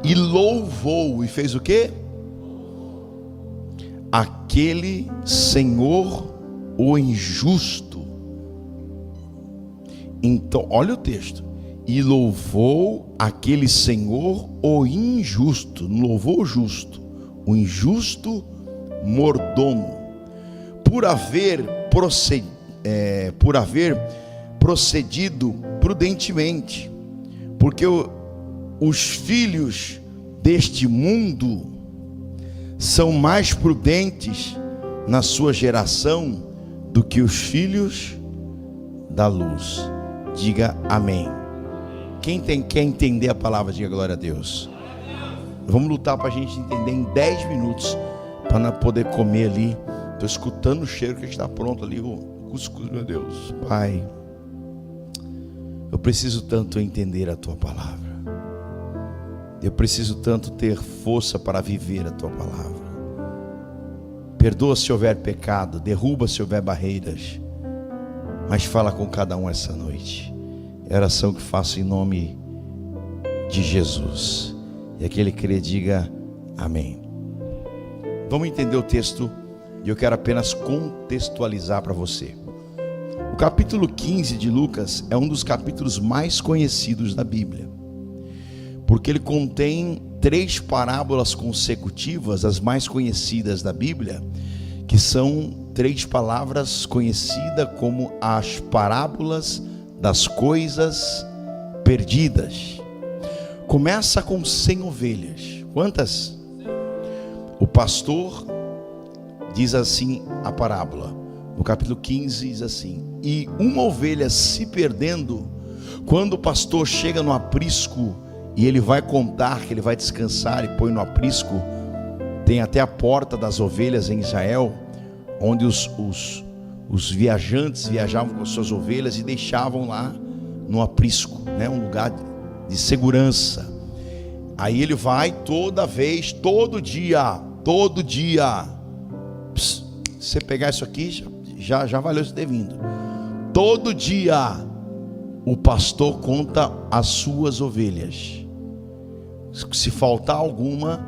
e louvou, e fez o quê? Aquele Senhor o injusto. Então, olha o texto. E louvou aquele Senhor o injusto. Não louvou o justo, o injusto mordomo, por haver procedido prudentemente, porque os filhos deste mundo são mais prudentes na sua geração do que os filhos da luz. Diga amém. Quem quer entender a palavra, diga glória a Deus. Vamos lutar para a gente entender em 10 minutos, para poder comer ali. Estou escutando o cheiro que está pronto ali, o cuscuz, meu Deus. Pai, eu preciso tanto entender a Tua palavra. Eu preciso tanto ter força para viver a Tua palavra. Perdoa se houver pecado, derruba se houver barreiras, mas fala com cada um essa noite. É a oração que faço em nome de Jesus. E aquele que crê, diga amém. Vamos entender o texto, e eu quero apenas contextualizar para você. O capítulo 15 de Lucas é um dos capítulos mais conhecidos da Bíblia, porque ele contém 3 parábolas consecutivas, as mais conhecidas da Bíblia, que são 3 palavras conhecidas como as parábolas das coisas perdidas. Começa com 100 ovelhas. Quantas? O pastor diz assim a parábola, no capítulo 15 diz assim: e uma ovelha se perdendo, quando o pastor chega no aprisco, e ele vai contar que ele vai descansar e põe no aprisco, tem até a porta das ovelhas em Israel, onde os viajantes viajavam com suas ovelhas e deixavam lá no aprisco, né? Um lugar de segurança. Aí ele vai toda vez, todo dia. Se você pegar isso aqui, já valeu você ter vindo. Todo dia o pastor conta as suas ovelhas. Se faltar alguma,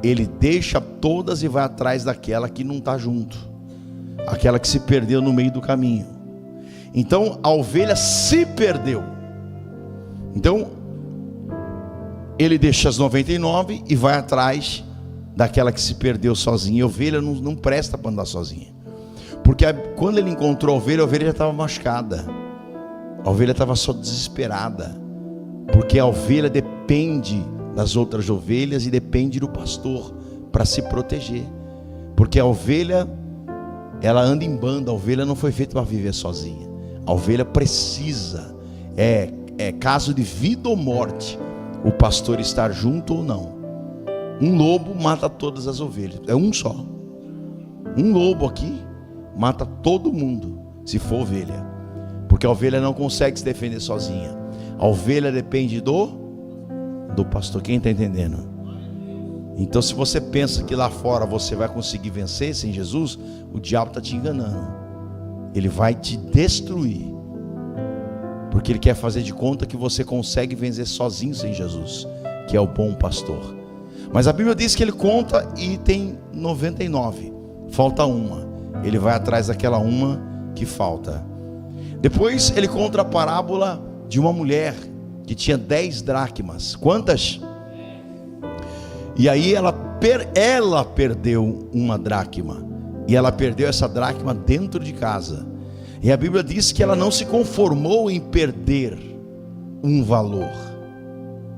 ele deixa todas e vai atrás daquela que não está junto, aquela que se perdeu no meio do caminho. Então a ovelha se perdeu. Então ele deixa as 99 e vai atrás daquela que se perdeu sozinha. A ovelha não presta para andar sozinha, porque quando ele encontrou a ovelha já estava machucada. A ovelha estava só desesperada, porque a ovelha depende das outras ovelhas e depende do pastor para se proteger, porque a ovelha, ela anda em banda. A ovelha não foi feita para viver sozinha. A ovelha precisa, é caso de vida ou morte, o pastor estar junto ou não. Um lobo mata todas as ovelhas, é um só. Um lobo aqui mata todo mundo, se for ovelha, porque a ovelha não consegue se defender sozinha. A ovelha depende do pastor. Quem está entendendo? Então, se você pensa que lá fora você vai conseguir vencer sem Jesus, o diabo está te enganando. Ele vai te destruir, porque ele quer fazer de conta que você consegue vencer sozinho sem Jesus, que é o bom pastor. Mas a Bíblia diz que ele conta e tem 99, falta uma. Ele vai atrás daquela uma que falta. Depois ele conta a parábola de uma mulher que tinha 10 dracmas. Quantas? E aí ela perdeu uma dracma, e ela perdeu essa dracma dentro de casa. E a Bíblia diz que ela não se conformou em perder um valor.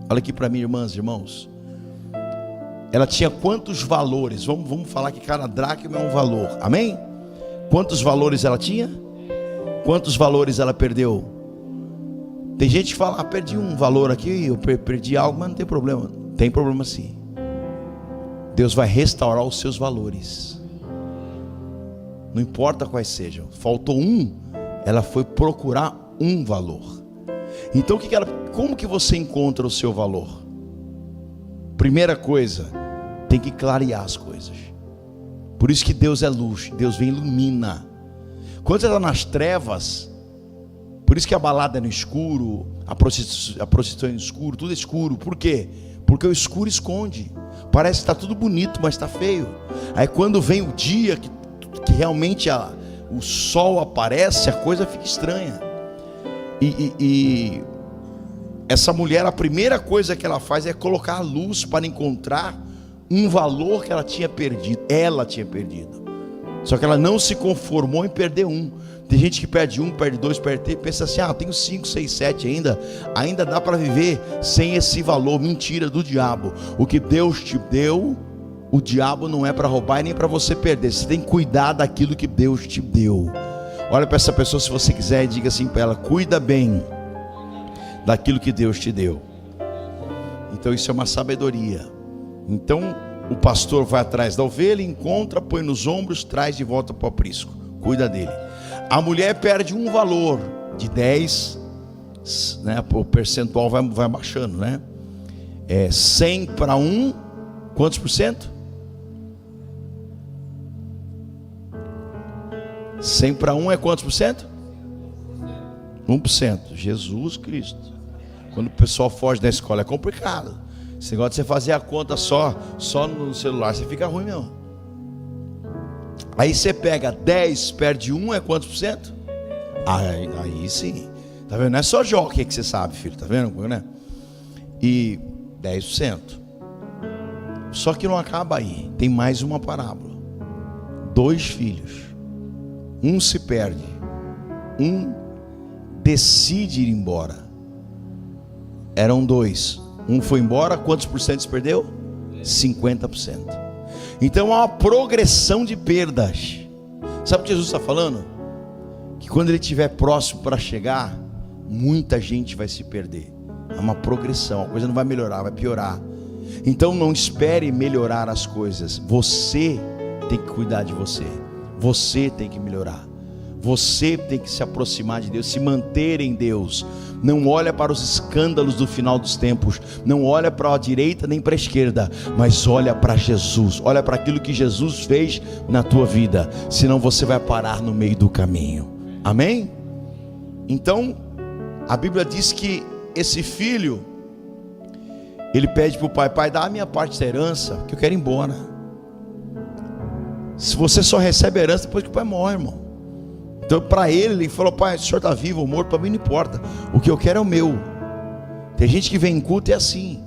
Olha aqui para mim, irmãs e irmãos. Ela tinha quantos valores? Vamos falar que cada dracma é um valor. Amém? Quantos valores ela tinha? Quantos valores ela perdeu? Tem gente que fala: perdi um valor aqui, eu perdi algo, mas não tem problema. Tem problema sim. Deus vai restaurar os seus valores, não importa quais sejam. Faltou um, ela foi procurar um valor. Então como que você encontra o seu valor? Primeira coisa, tem que clarear as coisas. Por isso que Deus é luz, Deus vem e ilumina. Quando você está nas trevas, por isso que a balada é no escuro, a prostituição é no escuro, tudo é escuro. Por quê? porque o escuro esconde. Parece que está tudo bonito, mas está feio. Aí quando vem o dia que realmente o sol aparece, a coisa fica estranha. E essa mulher, a primeira coisa que ela faz é colocar a luz para encontrar um valor que ela tinha perdido. Ela tinha perdido. Só que ela não se conformou em perder um. Tem gente que perde um, perde dois, perde três, pensa assim: ah, eu tenho 5, 6, 7 ainda dá para viver sem esse valor. Mentira do diabo. O que Deus te deu, o diabo não é para roubar e nem para você perder. Você tem que cuidar daquilo que Deus te deu. Olha para essa pessoa, se você quiser, e diga assim para ela: cuida bem daquilo que Deus te deu. Então isso é uma sabedoria. Então o pastor vai atrás da ovelha, encontra, põe nos ombros, traz de volta para o aprisco, cuida dele. A mulher perde um valor de 10, né? O percentual vai baixando, né? 100 para 1, quantos por cento? 100 para 1 é quantos por cento? 1%. Jesus Cristo. Quando o pessoal foge da escola é complicado. Esse negócio de você fazer a conta só no celular, você fica ruim mesmo. Aí você pega 10, perde 1, é quantos por cento? Aí sim. Tá vendo? Não é só jockey que você sabe, filho. Tá vendo, né? E 10%. Só que não acaba aí. Tem mais uma parábola. 2 filhos. Um se perde. Um decide ir embora. Eram 2. Um foi embora. Quantos por cento se perdeu? 50%. Então há uma progressão de perdas. Sabe o que Jesus está falando? Que quando ele estiver próximo para chegar, muita gente vai se perder. É uma progressão, a coisa não vai melhorar, vai piorar. Então não espere melhorar as coisas. Você tem que cuidar de você. Você tem que melhorar. Você tem que se aproximar de Deus, se manter em Deus. Não olha para os escândalos do final dos tempos. Não olha para a direita nem para a esquerda, mas olha para Jesus. Olha para aquilo que Jesus fez na tua vida. Senão você vai parar no meio do caminho. Amém? Então a Bíblia diz que esse filho, ele pede para o pai: pai, dá a minha parte da herança, que eu quero ir embora. Se você só recebe a herança depois que o pai morre, irmão. Então para ele falou: pai, o senhor está vivo ou morto, para mim não importa, o que eu quero é o meu. Tem gente que vem em culto e é assim.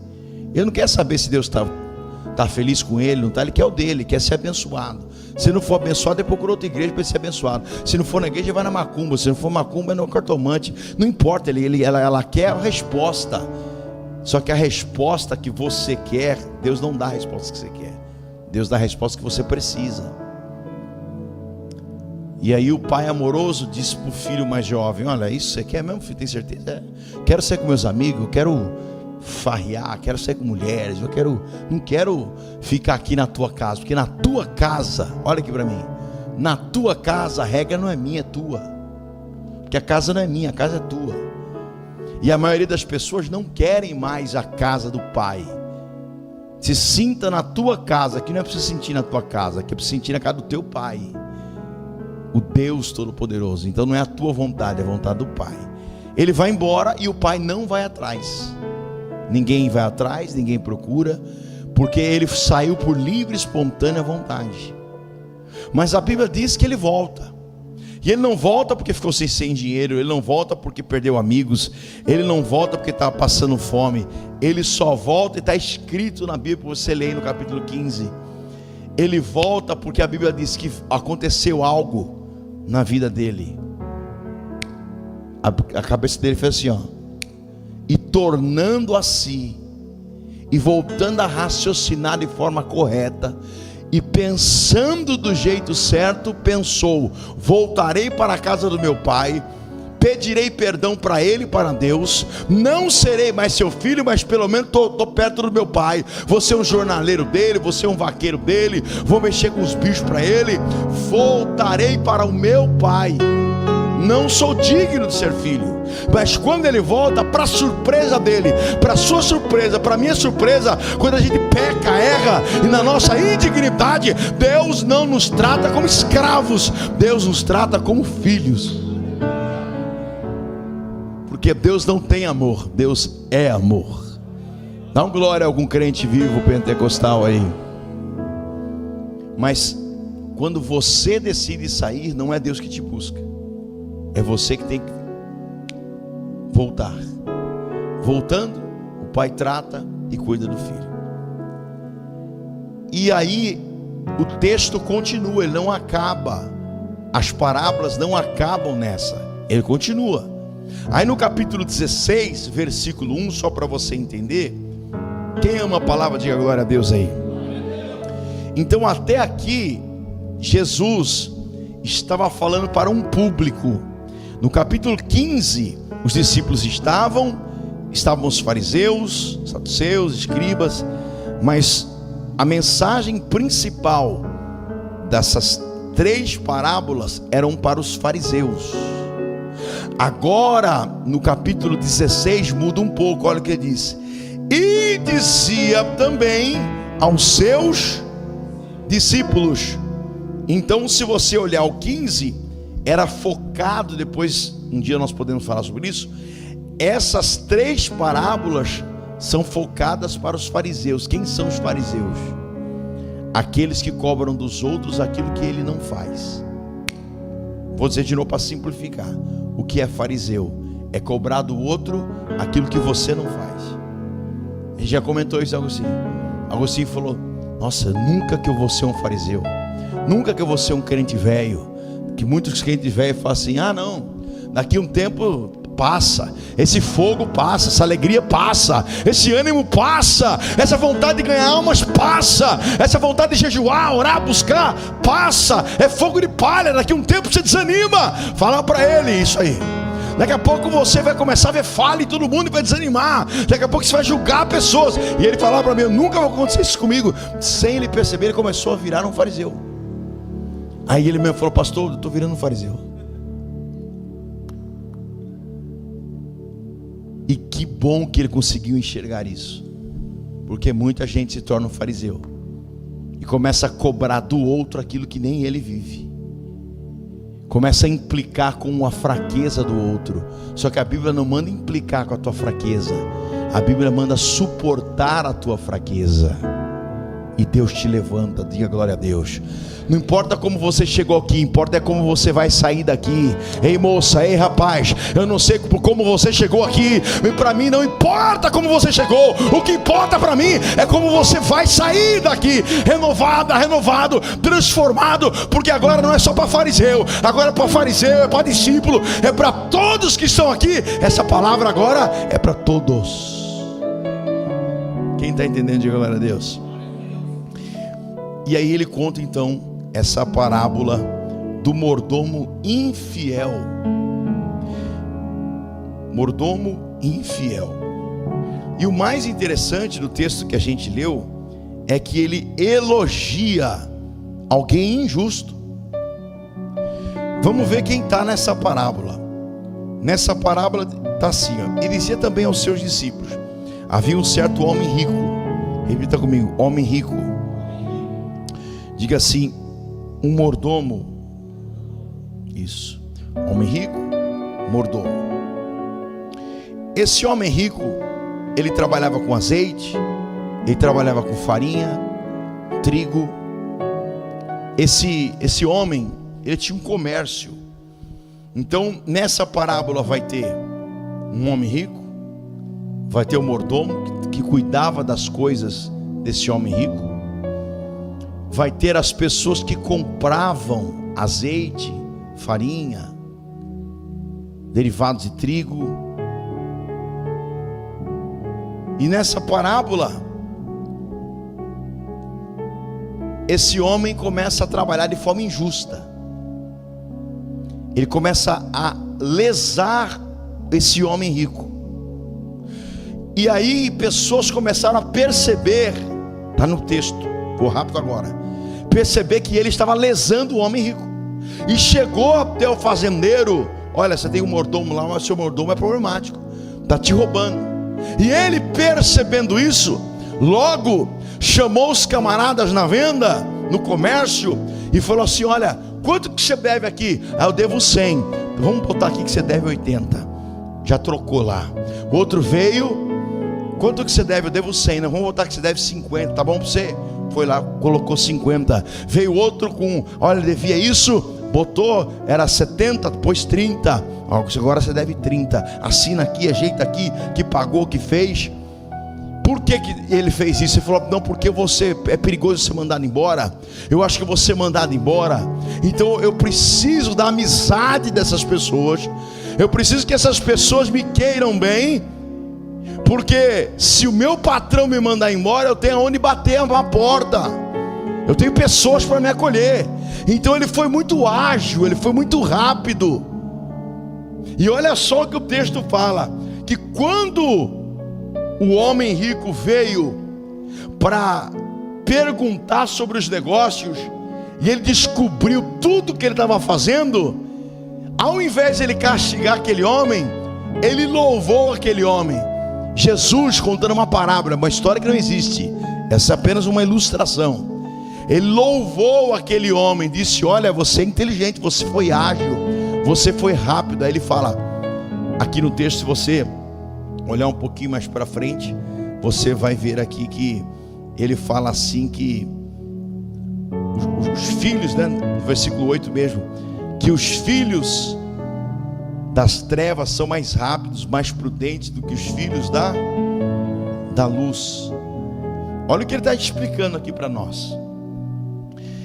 Ele não quer saber se Deus está feliz com ele, não está. Ele quer o dele, quer ser abençoado. Se não for abençoado, ele procura outra igreja para ser abençoado. Se não for na igreja, vai na macumba. Se não for macumba, é no cartomante. Não importa, ela quer a resposta. Só que a resposta que você quer, Deus não dá a resposta que você quer. Deus dá a resposta que você precisa. E aí o pai amoroso disse para o filho mais jovem: olha, isso você quer mesmo, filho? Tem certeza? Quero ser com meus amigos, eu quero farrear, quero ser com mulheres, não quero ficar aqui na tua casa, porque na tua casa, olha aqui para mim, na tua casa a regra não é minha, é tua, porque a casa não é minha, a casa é tua. E a maioria das pessoas não querem mais a casa do pai. Se sinta na tua casa, que não é para você sentir na tua casa, que é para você sentir na casa do teu pai, o Deus Todo-Poderoso. Então não é a tua vontade, é a vontade do pai. Ele vai embora e o pai não vai atrás. Ninguém vai atrás, ninguém procura, porque ele saiu por livre e espontânea vontade. Mas a Bíblia diz que ele volta. E ele não volta porque ficou sem dinheiro, ele não volta porque perdeu amigos, ele não volta porque estava passando fome. Ele só volta, e está escrito na Bíblia, você lê no capítulo 15. Ele volta porque a Bíblia diz que aconteceu algo na vida dele. A cabeça dele fez assim, ó. E tornando a si, e voltando a raciocinar de forma correta, e pensando do jeito certo, pensou: voltarei para a casa do meu pai, pedirei perdão para ele e para Deus, não serei mais seu filho, mas pelo menos estou perto do meu pai, vou ser um jornaleiro dele, vou ser um vaqueiro dele, vou mexer com os bichos para ele, voltarei para o meu pai. Não sou digno de ser filho. Mas quando ele volta, para surpresa dele, para sua surpresa, para minha surpresa, quando a gente peca, erra, e na nossa indignidade, Deus não nos trata como escravos, Deus nos trata como filhos. Porque Deus não tem amor, Deus é amor. Dá um glória a algum crente vivo pentecostal aí. Mas quando você decide sair, não é Deus que te busca, é você que tem que voltar. Voltando, o Pai trata e cuida do filho. E aí o texto continua, ele não acaba. As parábolas não acabam nessa, ele continua. Aí no capítulo 16, versículo 1, só para você entender. Quem ama a palavra, diga glória a Deus aí. Então até aqui Jesus estava falando para um público. No capítulo 15, os discípulos estavam os fariseus, saduceus, escribas, mas a mensagem principal dessas 3 parábolas eram para os fariseus. Agora, no capítulo 16, muda um pouco, olha o que ele diz. E dizia também aos seus discípulos. Então, se você olhar o 15, era focado, depois, um dia nós podemos falar sobre isso. Essas 3 parábolas são focadas para os fariseus. Quem são os fariseus? Aqueles que cobram dos outros aquilo que ele não faz. Vou dizer de novo para simplificar. O que é fariseu? É cobrar do outro aquilo que você não faz. Ele já comentou isso, Agostinho. Agostinho falou: nossa, nunca que eu vou ser um fariseu, nunca que eu vou ser um crente velho. Que muitos crentes velhos falam assim: ah não, daqui a um tempo passa, esse fogo passa, essa alegria passa, esse ânimo passa, essa vontade de ganhar almas passa, essa vontade de jejuar, orar, buscar, passa, é fogo de palha, daqui a um tempo você desanima. Fala para ele isso aí. Daqui a pouco você vai começar a ver falha em todo mundo e vai desanimar. Daqui a pouco você vai julgar pessoas. E ele falava para mim: nunca vai acontecer isso comigo. Sem ele perceber, ele começou a virar um fariseu. Aí ele mesmo falou: pastor, eu estou virando um fariseu. E que bom que ele conseguiu enxergar isso, porque muita gente se torna um fariseu e começa a cobrar do outro aquilo que nem ele vive, começa a implicar com a fraqueza do outro. Só que a Bíblia não manda implicar com a tua fraqueza, a Bíblia manda suportar a tua fraqueza. E Deus te levanta, diga glória a Deus. Não importa como você chegou aqui, importa é como você vai sair daqui. Ei moça, ei rapaz, eu não sei como você chegou aqui. Para mim não importa como você chegou. O que importa para mim é como você vai sair daqui. Renovada, renovado, transformado. Porque agora não é só para fariseu, agora é para fariseu, é para discípulo, é para todos que estão aqui. Essa palavra agora é para todos. Quem está entendendo, diga glória a Deus. E aí ele conta então essa parábola do mordomo infiel. Mordomo infiel. E o mais interessante do texto que a gente leu é que ele elogia alguém injusto. Vamos ver quem está nessa parábola. Nessa parábola está assim, ó. Ele dizia também aos seus discípulos: havia um certo homem rico. Repita comigo: homem rico. Diga assim: um mordomo. Isso. Homem rico, mordomo. Esse homem rico, ele trabalhava com azeite, ele trabalhava com farinha, trigo. Esse homem, ele tinha um comércio. Então nessa parábola vai ter um homem rico, vai ter o mordomo que cuidava das coisas desse homem rico, vai ter as pessoas que compravam azeite, farinha, derivados de trigo. E nessa parábola, esse homem começa a trabalhar de forma injusta. Ele começa a lesar esse homem rico. E aí pessoas começaram a perceber, está no texto, vou rápido agora, perceber que ele estava lesando o homem rico. E chegou até o fazendeiro: olha, você tem um mordomo lá, mas seu mordomo é problemático, está te roubando. E ele, percebendo isso, logo chamou os camaradas na venda, no comércio, e falou assim: olha, quanto que você deve aqui? Ah, eu devo 100. Vamos botar aqui que você deve 80. Já trocou lá. O outro veio, Quanto que você deve? Eu devo 100, vamos voltar que você deve 50, tá bom para você? Foi lá, colocou 50. Veio outro com, olha, devia isso, botou, era 70, depois 30. Agora você deve 30. Assina aqui, ajeita aqui, que pagou, que fez. Por que ele fez isso? Ele falou, não, porque você é perigoso ser mandado embora. Eu acho que você mandado embora. Então eu preciso da amizade dessas pessoas. Eu preciso que essas pessoas me queiram bem. Porque se o meu patrão me mandar embora, eu tenho onde bater a porta. Eu tenho pessoas para me acolher. Então ele foi muito ágil, ele foi muito rápido. E olha só o que o texto fala: que quando o homem rico veio para perguntar sobre os negócios, e ele descobriu tudo que ele estava fazendo, ao invés de ele castigar aquele homem, ele louvou aquele homem. Jesus contando uma parábola, uma história que não existe, essa é apenas uma ilustração. Ele louvou aquele homem, disse, olha, você é inteligente, você foi ágil, você foi rápido. Aí ele fala, aqui no texto, se você olhar um pouquinho mais para frente, você vai ver aqui que ele fala assim que os filhos, né, no versículo 8 mesmo, que os filhos das trevas são mais rápidos, mais prudentes do que os filhos da luz. Olha o que ele está explicando aqui para nós.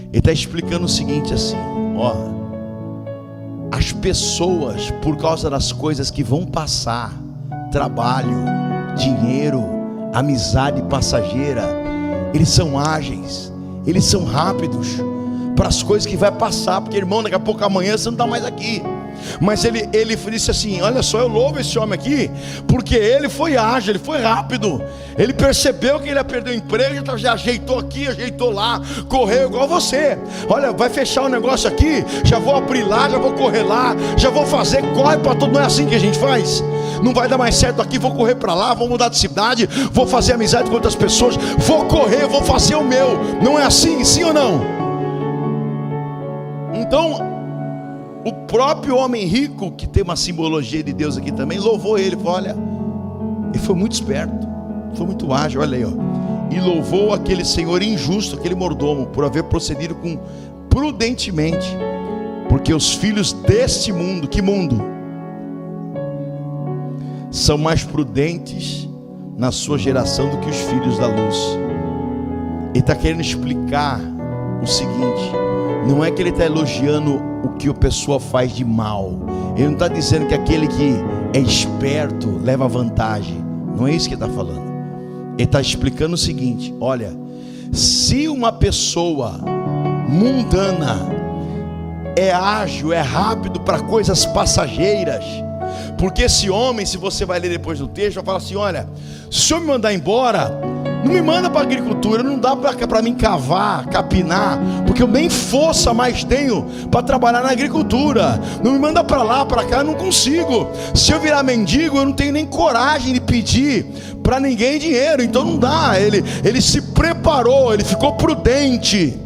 Ele está explicando o seguinte assim, ó, as pessoas, por causa das coisas que vão passar, trabalho, dinheiro, amizade passageira, eles são ágeis, eles são rápidos para as coisas que vai passar, porque irmão, daqui a pouco amanhã você não está mais aqui. Mas ele disse assim, olha só, eu louvo esse homem aqui, porque ele foi ágil, ele foi rápido. Ele percebeu que ele ia perder o emprego, já ajeitou aqui, ajeitou lá, correu igual você. Olha, vai fechar o negócio aqui, já vou abrir lá, já vou correr lá, já vou fazer, corre para tudo. Não é assim que a gente faz. Não vai dar mais certo aqui, vou correr para lá, vou mudar de cidade, vou fazer amizade com outras pessoas, vou correr, vou fazer o meu. Não é assim, sim ou não? Então o próprio homem rico, que tem uma simbologia de Deus aqui também, louvou ele. Falou, olha, ele foi muito esperto, foi muito ágil, olha aí, ó. E louvou aquele senhor injusto, aquele mordomo, por haver procedido com prudentemente, porque os filhos deste mundo, que mundo? São mais prudentes na sua geração do que os filhos da luz. Ele está querendo explicar o seguinte: não é que ele está elogiando o que a pessoa faz de mal. Ele não está dizendo que aquele que é esperto leva vantagem. Não é isso que ele está falando. Ele está explicando o seguinte: olha, se uma pessoa mundana é ágil, é rápido para coisas passageiras, porque esse homem, se você vai ler depois do texto, vai falar assim, olha, se o senhor me mandar embora, não me manda para a agricultura, não dá para mim cavar, capinar, porque eu nem força mais tenho para trabalhar na agricultura. Não me manda para lá, para cá, eu não consigo. Se eu virar mendigo, eu não tenho nem coragem de pedir para ninguém dinheiro, então não dá. Ele se preparou, ele ficou prudente.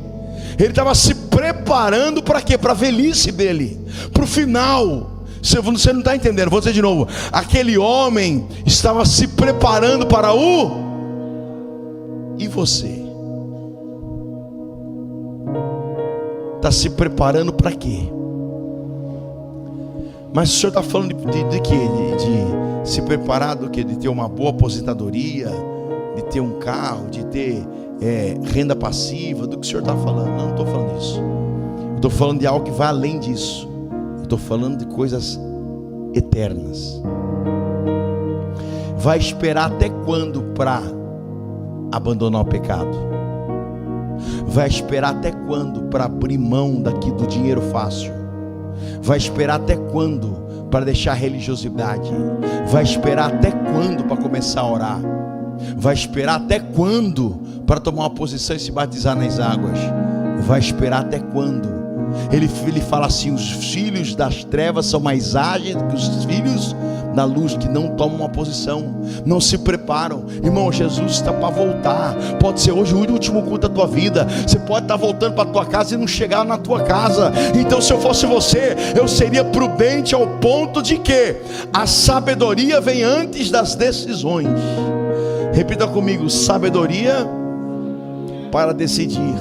Ele estava se preparando para quê? Para a velhice dele, para o final. Você não está entendendo, vou dizer de novo. Aquele homem estava se preparando para o... E você? Está se preparando para quê? Mas o senhor está falando de quê? De se preparar do quê? De ter uma boa aposentadoria, de ter um carro, de ter renda passiva, do que o senhor está falando? Não estou falando disso. Eu estou falando de algo que vai além disso. Eu estou falando de coisas eternas. Vai esperar até quando para abandonar o pecado? Vai esperar até quando para abrir mão daqui do dinheiro fácil? Vai esperar até quando para deixar a religiosidade? Vai esperar até quando para começar a orar? Vai esperar até quando para tomar uma posição e se batizar nas águas? Vai esperar até quando? Ele fala assim, os filhos das trevas são mais ágeis do que os filhos da luz, que não tomam uma posição, não se preparam. Irmão, Jesus está para voltar. Pode ser hoje o último culto da tua vida. Você pode estar voltando para a tua casa e não chegar na tua casa. Então, se eu fosse você, eu seria prudente ao ponto de que a sabedoria vem antes das decisões. Repita comigo: sabedoria para decidir.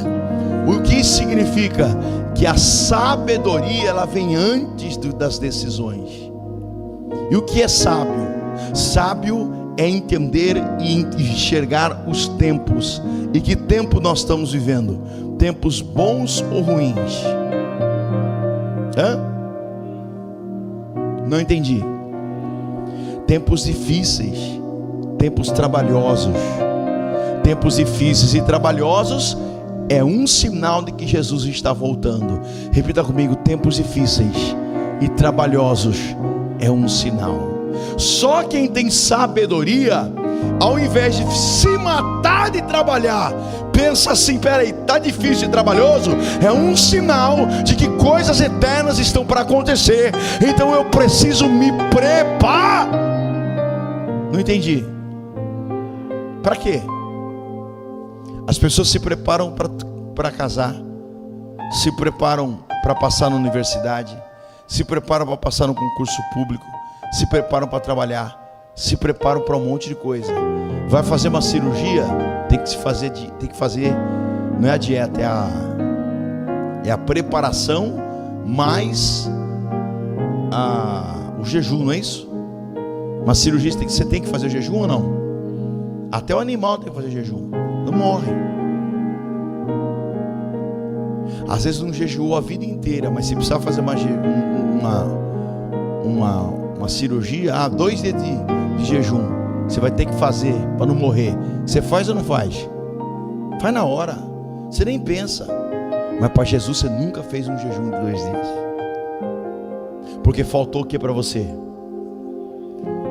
O que isso significa? Que a sabedoria, ela vem antes das decisões. E o que é sábio? Sábio é entender e enxergar os tempos. E que tempo nós estamos vivendo? Tempos bons ou ruins? Não entendi. Tempos difíceis, tempos trabalhosos. Tempos difíceis e trabalhosos é um sinal de que Jesus está voltando. Repita comigo: tempos difíceis e trabalhosos é um sinal. Só quem tem sabedoria, ao invés de se matar de trabalhar, pensa assim: peraí, está difícil e trabalhoso, é um sinal de que coisas eternas estão para acontecer, então eu preciso me preparar. Não entendi. Para quê? As pessoas se preparam para casar, se preparam para passar na universidade, se preparam para passar no concurso público, se preparam para trabalhar, se preparam para um monte de coisa. Vai fazer uma cirurgia, tem que fazer, não é a dieta, é a preparação mais o jejum, não é isso? Uma cirurgia você tem que fazer jejum ou não? Até o animal tem que fazer jejum, não morre. Às vezes não jejuou a vida inteira, mas se precisar fazer uma cirurgia, 2 dias de jejum, você vai ter que fazer para não morrer. Você faz ou não faz? Faz na hora, você nem pensa. Mas para Jesus você nunca fez um jejum de 2 dias. Porque faltou o que para você?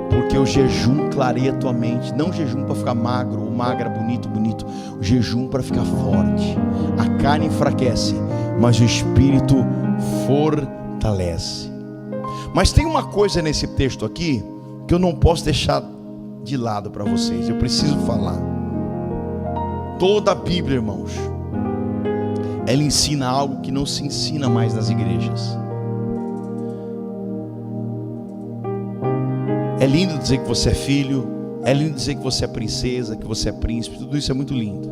Porque o jejum clareia a tua mente. Não o jejum para ficar magro ou magra, bonito. O jejum para ficar forte. A carne enfraquece, mas o espírito fortalece. Mas tem uma coisa nesse texto aqui que eu não posso deixar de lado para vocês. Eu preciso falar. Toda a Bíblia, irmãos, ela ensina algo que não se ensina mais nas igrejas. É lindo dizer que você é filho, é lindo dizer que você é princesa, que você é príncipe, tudo isso é muito lindo.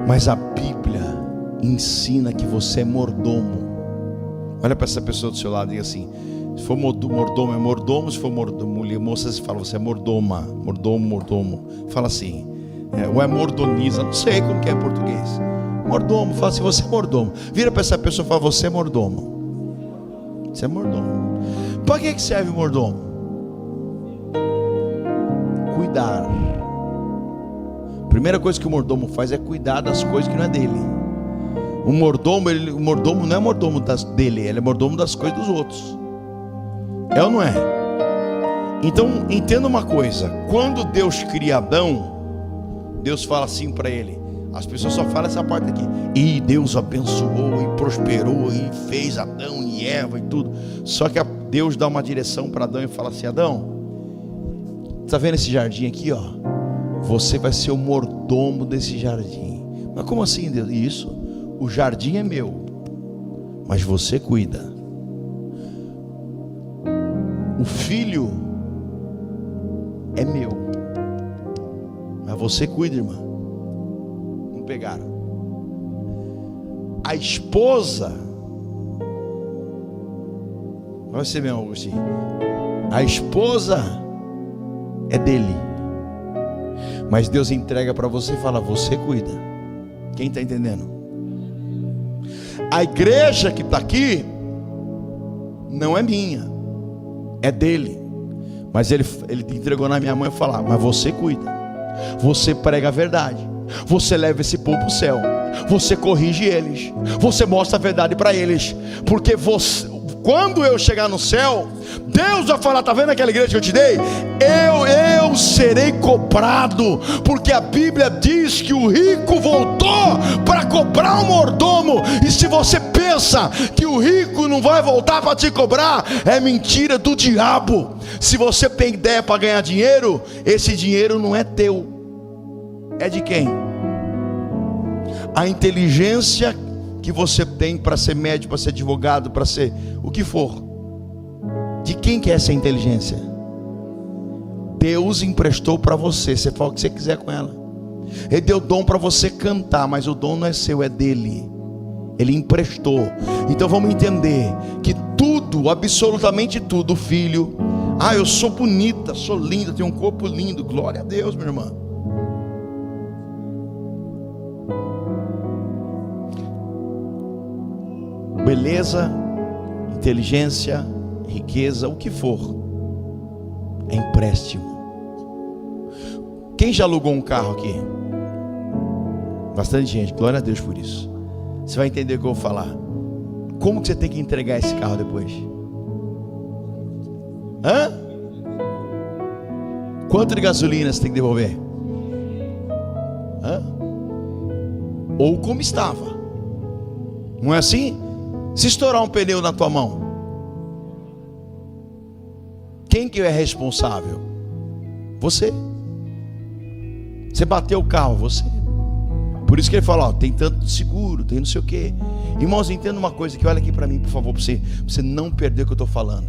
Mas a Bíblia ensina que você é mordomo. Olha para essa pessoa do seu lado e diga assim: se for mordomo é mordomo, se for mulher, moça, você fala, você é mordoma, mordomo. Fala assim, ou é mordoniza, não sei como que é em português. Mordomo, fala assim, você é mordomo. Vira para essa pessoa e fala, você é mordomo. Você é mordomo. Para que serve o mordomo? Cuidar. A primeira coisa que o mordomo faz é cuidar das coisas que não é dele. O mordomo não é mordomo dele, ele é mordomo das coisas dos outros. É ou não é? Então entenda uma coisa: quando Deus cria Adão, Deus fala assim para ele. As pessoas só falam essa parte aqui: e Deus abençoou e prosperou e fez Adão e Eva e tudo. Só que Deus dá uma direção para Adão e fala assim: Adão, está vendo esse jardim aqui, ó? Você vai ser o mordomo desse jardim. Mas como assim, Deus? Isso, o jardim é meu, mas você cuida. O filho é meu, mas você cuida, irmã. Não pegaram. A esposa, vai ser mesmo, Agostinho. A esposa é dele, mas Deus entrega para você e fala, você cuida. Quem está entendendo? A igreja que está aqui não é minha, é dele, mas ele entregou na minha mão e falou, mas você cuida, você prega a verdade, você leva esse povo para o céu, você corrige eles, você mostra a verdade para eles, porque você, quando eu chegar no céu, Deus vai falar, está vendo aquela igreja que eu te dei? Eu serei cobrado, porque a Bíblia diz que o rico voltou para cobrar o mordomo. E se você pensa que o rico não vai voltar para te cobrar, é mentira do diabo. Se você tem ideia para ganhar dinheiro, esse dinheiro não é teu, é de quem? A inteligência que você tem para ser médico, para ser advogado, para ser o que for, de quem que é essa inteligência? Deus emprestou para você. Você fala o que você quiser com ela. Ele deu dom para você cantar, mas o dom não é seu, é dele. Ele emprestou. Então vamos entender que tudo, absolutamente tudo, filho. Eu sou bonita, sou linda, tenho um corpo lindo. Glória a Deus, minha irmã. Beleza, inteligência, riqueza, o que for, é empréstimo. Quem já alugou um carro aqui? Bastante gente, glória a Deus por isso. Você vai entender o que eu vou falar. Como que você tem que entregar esse carro depois? Quanto de gasolina você tem que devolver? Ou como estava? Não é assim? Se estourar um pneu na tua mão, quem que é responsável? Você. Você bateu o carro, você. Por isso que ele fala, tem tanto de seguro, tem não sei o quê. Irmãos, entenda uma coisa aqui, olha aqui para mim, por favor, para você não perder o que eu estou falando.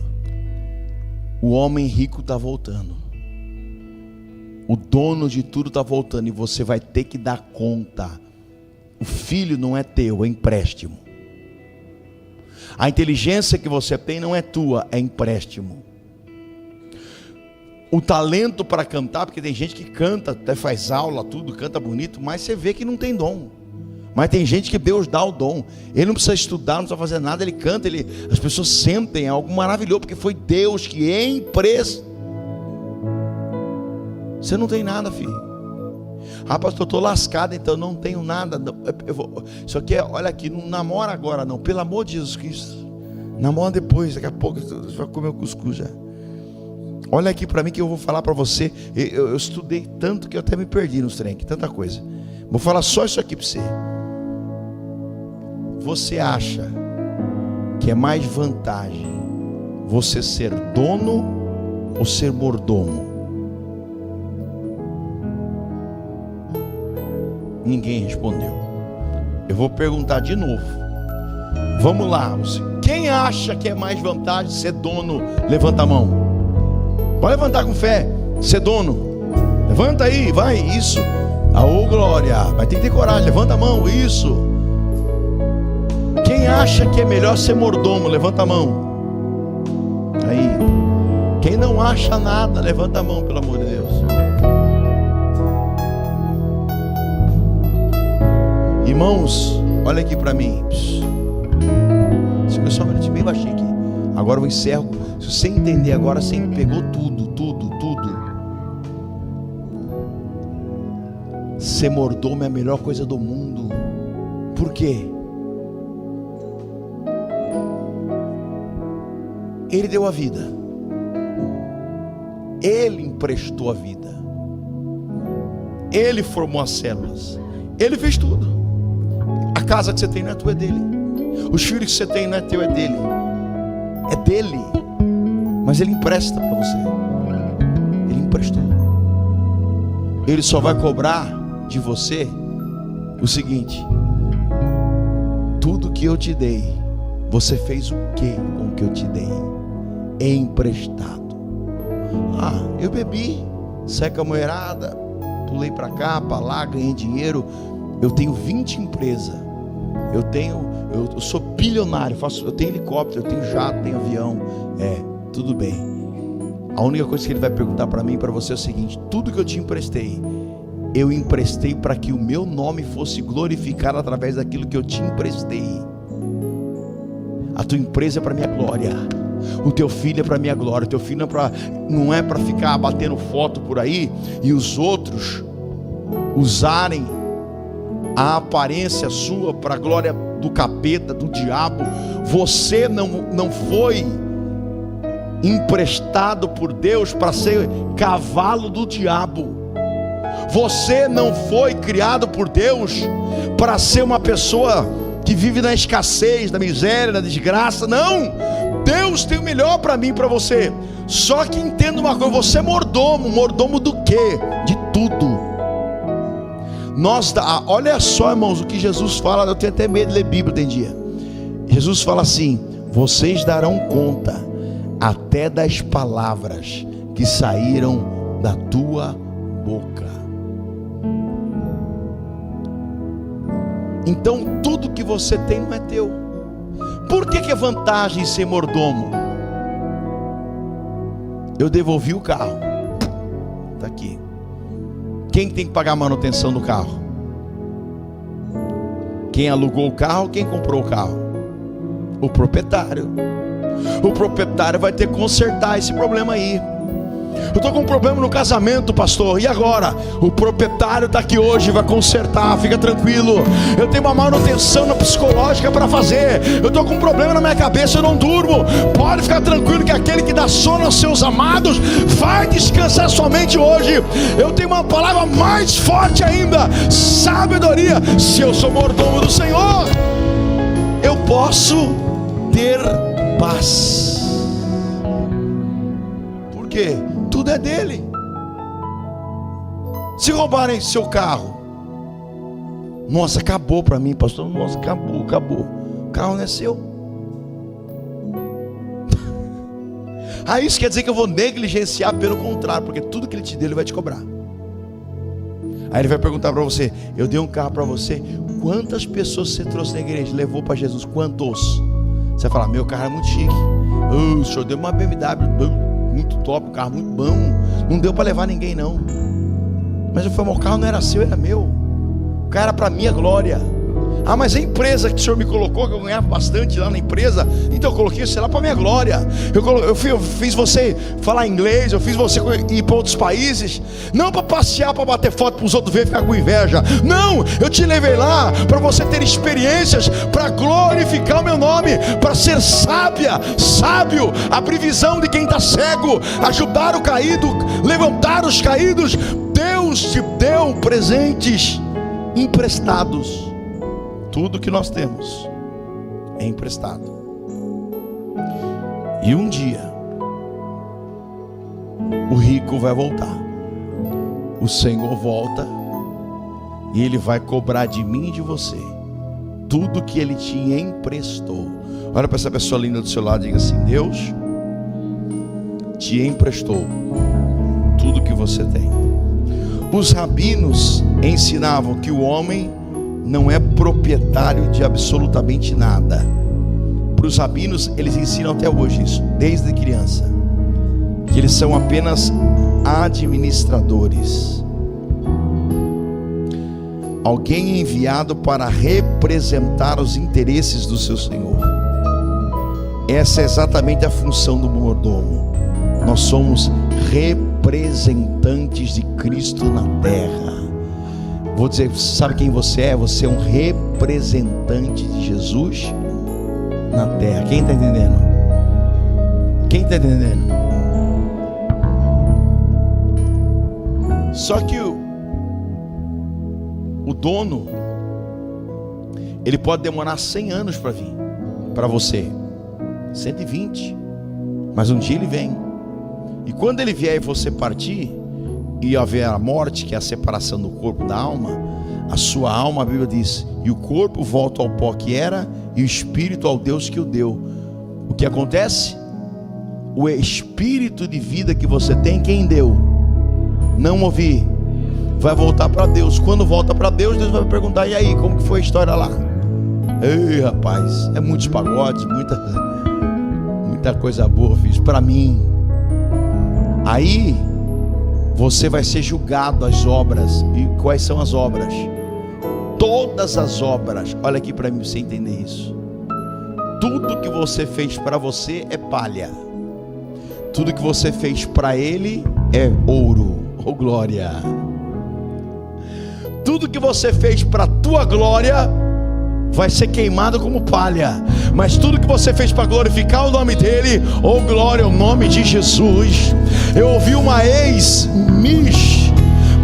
O homem rico está voltando. O dono de tudo está voltando e você vai ter que dar conta. O filho não é teu, é empréstimo. A inteligência que você tem não é tua, é empréstimo. O talento para cantar, porque tem gente que canta, até faz aula, tudo, canta bonito, mas você vê que não tem dom. Mas tem gente que Deus dá o dom. Ele não precisa estudar, não precisa fazer nada, ele canta, as pessoas sentem, é algo maravilhoso, porque foi Deus que emprestou. Você não tem nada, filho. Pastor, eu estou lascado, então não tenho nada. Isso aqui olha aqui, não namora agora não, pelo amor de Jesus Cristo. Namora depois, daqui a pouco você vai comer o cuscuz já. Olha aqui para mim que eu vou falar para você. Eu estudei tanto que eu até me perdi nos trem, tanta coisa. Vou falar só isso aqui para você. Você acha que é mais vantagem você ser dono ou ser mordomo? Ninguém respondeu. Eu vou perguntar de novo. Vamos lá. Quem acha que é mais vantagem ser dono? Levanta a mão. Pode levantar com fé. Ser dono. Levanta aí, vai. Isso. Glória. Vai ter que ter coragem. Levanta a mão. Isso. Quem acha que é melhor ser mordomo? Levanta a mão. Aí. Quem não acha nada, levanta a mão, pelo amor de Deus. Irmãos, olha aqui para mim. Segura só um minutinho, bem baixinho aqui. Agora eu encerro. Se você entender agora, você pegou tudo. Ser mordomo é a melhor coisa do mundo. Por quê? Ele deu a vida. Ele emprestou a vida. Ele formou as células. Ele fez tudo. A casa que você tem não é tua, é dele. Os filhos que você tem não é teu, é dele. É dele. Mas ele empresta para você. Ele emprestou. Ele só vai cobrar de você o seguinte: tudo que eu te dei, você fez o que com o que eu te dei? Emprestado. Eu bebi, saí com a mulherada, pulei para cá, para lá, ganhei dinheiro. Eu tenho 20 empresas. Eu sou bilionário, eu tenho helicóptero, eu tenho jato, tenho avião. Tudo bem. A única coisa que ele vai perguntar para mim e para você é o seguinte: tudo que eu te emprestei, eu emprestei para que o meu nome fosse glorificado através daquilo que eu te emprestei. A tua empresa é para minha glória. O teu filho é para minha glória. O teu filho não é para ficar batendo foto por aí e os outros usarem a aparência sua para a glória do capeta, do diabo. Você não foi emprestado por Deus para ser cavalo do diabo. Você não foi criado por Deus para ser uma pessoa que vive na escassez, na miséria, na desgraça. Não! Deus tem o melhor para mim e para você. Só que entenda uma coisa: você é mordomo. Mordomo do quê? De tudo. Olha só, irmãos, o que Jesus fala. Eu tenho até medo de ler Bíblia tem dia. Jesus fala assim: vocês darão conta até das palavras que saíram da tua boca. Então tudo que você tem não é teu. Por que é vantagem ser mordomo? Eu devolvi o carro, está aqui. Quem tem que pagar a manutenção do carro? Quem alugou o carro, quem comprou o carro? O proprietário. O proprietário vai ter que consertar esse problema aí. Eu estou com um problema no casamento, pastor, e agora? O proprietário está aqui hoje, vai consertar, fica tranquilo. Eu tenho uma manutenção psicológica para fazer. Eu estou com um problema na minha cabeça, eu não durmo. Pode ficar tranquilo que aquele que dá sono aos seus amados vai descansar somente hoje. Eu tenho uma palavra mais forte ainda: sabedoria. Se eu sou mordomo do Senhor, eu posso ter paz. Por quê? Tudo é dele. Se roubarem seu carro, nossa, acabou para mim, pastor. Nossa, acabou. O carro não é seu. Aí isso quer dizer que eu vou negligenciar? Pelo contrário, porque tudo que ele te deu, ele vai te cobrar. Aí ele vai perguntar para você: eu dei um carro para você, quantas pessoas você trouxe na igreja, levou para Jesus? Quantos? Você vai falar: meu carro é muito chique. O senhor deu uma BMW muito top, um carro muito bom. Não deu para levar ninguém não. Mas eu falei: o carro não era seu, era meu. O carro era para minha glória. Ah, mas a empresa que o senhor me colocou, que eu ganhava bastante lá na empresa, então eu coloquei isso lá para minha glória. Eu fiz você falar inglês, eu fiz você ir para outros países, não para passear, para bater foto para os outros verem e ficar com inveja. Não, eu te levei lá para você ter experiências, para glorificar o meu nome, para ser sábio, abrir visão de quem está cego, ajudar o caído, levantar os caídos. Deus te deu presentes emprestados. Tudo que nós temos é emprestado. E um dia o rico vai voltar. O Senhor volta e Ele vai cobrar de mim e de você tudo que Ele te emprestou. Olha para essa pessoa linda do seu lado e diga assim: Deus te emprestou tudo que você tem. Os rabinos ensinavam que o homem não é proprietário de absolutamente nada. Para os rabinos, eles ensinam até hoje isso, desde criança, que eles são apenas administradores, alguém enviado para representar os interesses do seu Senhor. Essa é exatamente a função do mordomo. Nós somos representantes de Cristo na terra. Vou dizer, sabe quem você é? Você é um representante de Jesus na terra. Quem está entendendo? Quem está entendendo? Só que o dono, ele pode demorar 100 anos para vir para você, 120, mas um dia ele vem. E quando ele vier e você partir, e haver a morte, que é a separação do corpo da alma, a sua alma, a Bíblia diz, e o corpo volta ao pó que era, e o espírito ao Deus que o deu. O que acontece? O espírito de vida que você tem, quem deu? Não ouvi. Vai voltar para Deus. Quando volta para Deus, Deus vai perguntar: e aí, como que foi a história lá? Ei, rapaz, é muitos pagodes, muita coisa boa fiz para mim. Aí você vai ser julgado as obras. E quais são as obras? Todas as obras. Olha aqui para mim, você entender isso. Tudo que você fez para você é palha. Tudo que você fez para Ele é ouro. Oh glória. Tudo que você fez para a tua glória vai ser queimado como palha. Mas tudo que você fez para glorificar o nome dele, oh glória ao nome de Jesus. Eu ouvi uma ex-miss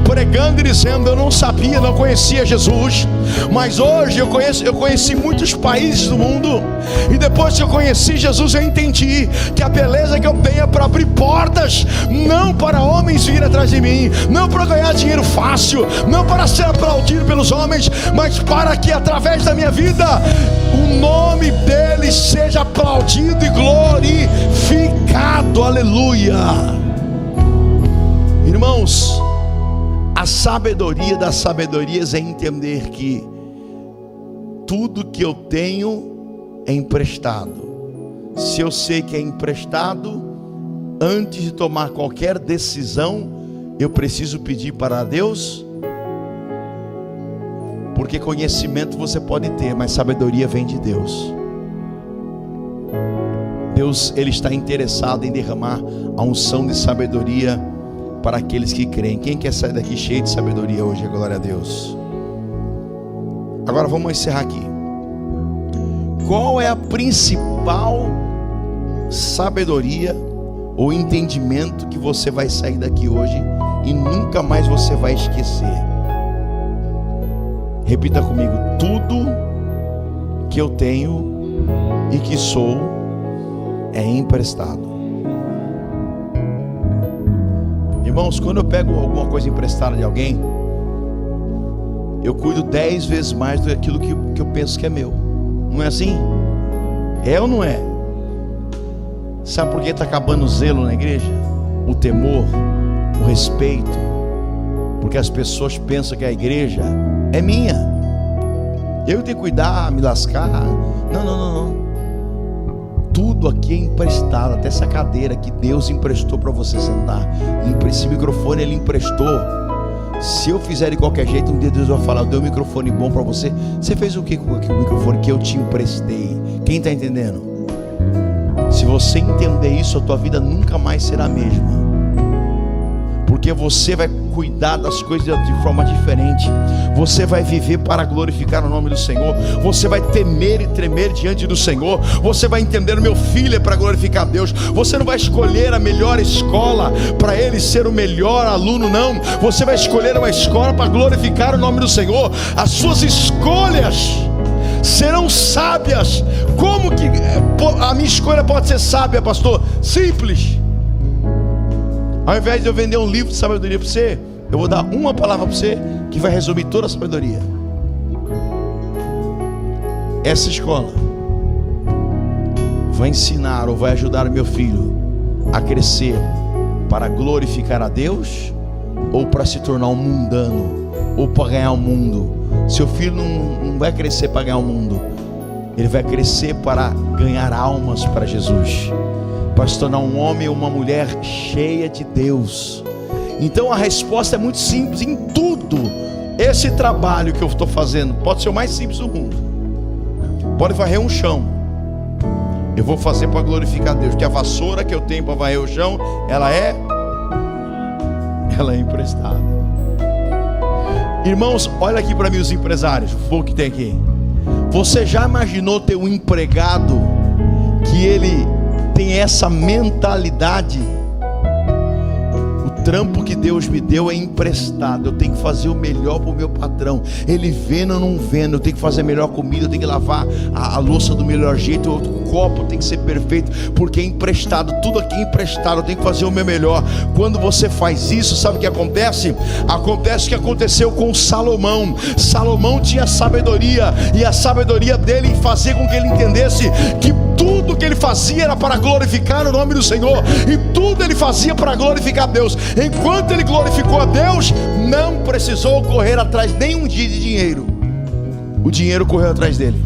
pregando e dizendo: eu não sabia, não conhecia Jesus, mas hoje eu conheci muitos países do mundo, e depois que eu conheci Jesus, eu entendi que a beleza que eu tenho é para abrir portas, não para homens virem atrás de mim, não para ganhar dinheiro fácil, não para ser aplaudido pelos homens, mas para que através da minha vida o nome dele seja aplaudido e glorificado. Aleluia. Irmãos, a sabedoria das sabedorias é entender que tudo que eu tenho é emprestado. Se eu sei que é emprestado, antes de tomar qualquer decisão, eu preciso pedir para Deus. Porque conhecimento você pode ter, mas sabedoria vem de Deus. Deus, Ele está interessado em derramar a unção de sabedoria para aqueles que creem. Quem quer sair daqui cheio de sabedoria hoje? Glória a Deus. Agora vamos encerrar aqui. Qual é a principal sabedoria ou entendimento que você vai sair daqui hoje e nunca mais você vai esquecer? Repita comigo: tudo que eu tenho e que sou é emprestado. Irmãos, quando eu pego alguma coisa emprestada de alguém, eu cuido 10 vezes mais do que aquilo que eu penso que é meu. Não é assim? É ou não é? Sabe por que está acabando o zelo na igreja? O temor, o respeito. Porque as pessoas pensam que a igreja é minha. Eu tenho que cuidar, me lascar. Não. Tudo aqui é emprestado. Até essa cadeira que Deus emprestou para você sentar. Esse microfone Ele emprestou. Se eu fizer de qualquer jeito, um dia Deus vai falar: eu dei um microfone bom para você. Você fez o que com o microfone que eu te emprestei? Quem está entendendo? Se você entender isso, a tua vida nunca mais será a mesma. Porque você vai cuidar das coisas de forma diferente. Você vai viver para glorificar o nome do Senhor. Você vai temer e tremer diante do Senhor. Você vai entender: meu filho é para glorificar a Deus. Você não vai escolher a melhor escola para ele ser o melhor aluno, não. Você vai escolher uma escola para glorificar o nome do Senhor. As suas escolhas serão sábias. Como que a minha escolha pode ser sábia, pastor? Simples. Ao invés de eu vender um livro de sabedoria para você, eu vou dar uma palavra para você que vai resumir toda a sabedoria. Essa escola vai ensinar ou vai ajudar o meu filho a crescer para glorificar a Deus, ou para se tornar um mundano, ou para ganhar o mundo. Seu filho não vai crescer para ganhar o mundo. Ele vai crescer para ganhar almas para Jesus, para se tornar um homem ou uma mulher cheia de Deus. Então a resposta é muito simples. Em tudo, esse trabalho que eu estou fazendo pode ser o mais simples do mundo. Pode varrer um chão, eu vou fazer para glorificar Deus. Que a vassoura que eu tenho para varrer o chão, ela é emprestada. Irmãos, olha aqui para mim os empresários, o povo que tem aqui. Você já imaginou ter um empregado que ele tem essa mentalidade? O trampo que Deus me deu é emprestado. Eu tenho que fazer o melhor para o meu patrão. Ele vendo ou não vendo, eu tenho que fazer a melhor comida, eu tenho que lavar a louça do melhor jeito, o copo tem que ser perfeito, porque é emprestado. Tudo aqui é emprestado, eu tenho que fazer o meu melhor. Quando você faz isso, sabe o que acontece? Acontece o que aconteceu com Salomão. Salomão tinha sabedoria, e a sabedoria dele fazia com que ele entendesse que tudo que ele fazia era para glorificar o nome do Senhor, e tudo ele fazia para glorificar Deus. Enquanto ele glorificou a Deus, não precisou correr atrás nem um dia de dinheiro. O dinheiro correu atrás dele.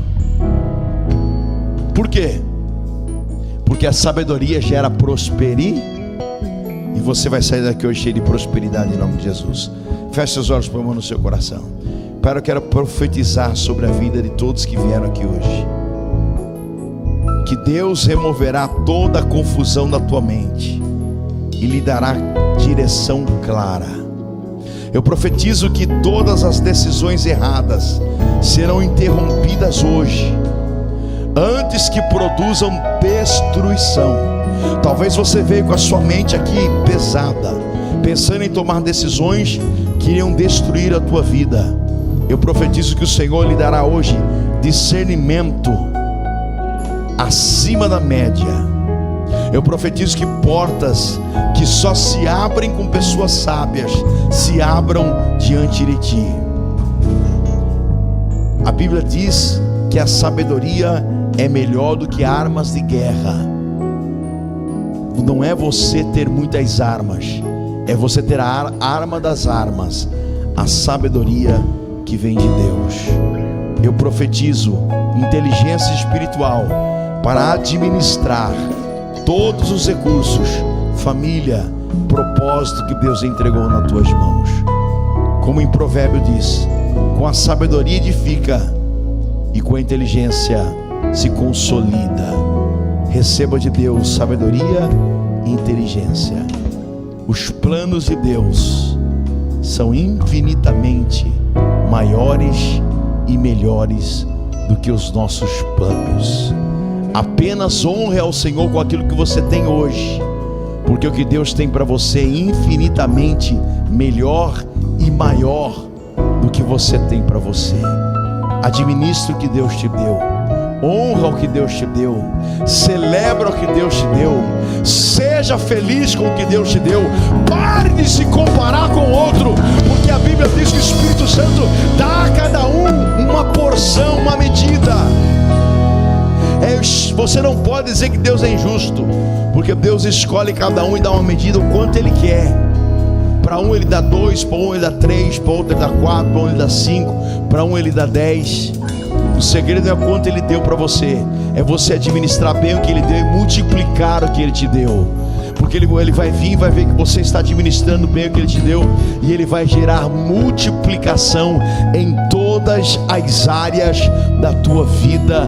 Por quê? Porque a sabedoria gera prosperidade, e você vai sair daqui hoje cheio de prosperidade em nome de Jesus. Feche seus olhos, põe a mão no seu coração. Pai, eu quero profetizar sobre a vida de todos que vieram aqui hoje, que Deus removerá toda a confusão da tua mente e lhe dará direção clara. Eu profetizo que todas as decisões erradas serão interrompidas hoje, antes que produzam destruição. Talvez você veio com a sua mente aqui pesada, pensando em tomar decisões que iriam destruir a tua vida. Eu profetizo que o Senhor lhe dará hoje discernimento acima da média. Eu profetizo que portas que só se abrem com pessoas sábias se abram diante de ti. A Bíblia diz que a sabedoria é melhor do que armas de guerra. Não é você ter muitas armas, é você ter a arma das armas, a sabedoria que vem de Deus. Eu profetizo inteligência espiritual para administrar todos os recursos, família, propósito que Deus entregou nas tuas mãos. Como em Provérbio diz, com a sabedoria edifica e com a inteligência se consolida. Receba de Deus sabedoria e inteligência. Os planos de Deus são infinitamente maiores e melhores do que os nossos planos. Apenas honre ao Senhor com aquilo que você tem hoje, porque o que Deus tem para você é infinitamente melhor e maior do que você tem para você. Administre o que Deus te deu, honra o que Deus te deu, celebra o que Deus te deu, seja feliz com o que Deus te deu. Pare de se comparar com outro, porque a Bíblia diz que o Espírito Santo dá a cada um uma porção, uma medida. Você não pode dizer que Deus é injusto, porque Deus escolhe cada um e dá uma medida o quanto Ele quer. Para um Ele dá 2, para um Ele dá 3, para outro Ele dá 4, para um Ele dá 5, para um Ele dá 10. O segredo é o quanto Ele deu para você, é você administrar bem o que Ele deu e multiplicar o que Ele te deu, porque Ele vai vir e vai ver que você está administrando bem o que Ele te deu, e Ele vai gerar multiplicação em todas as áreas da tua vida.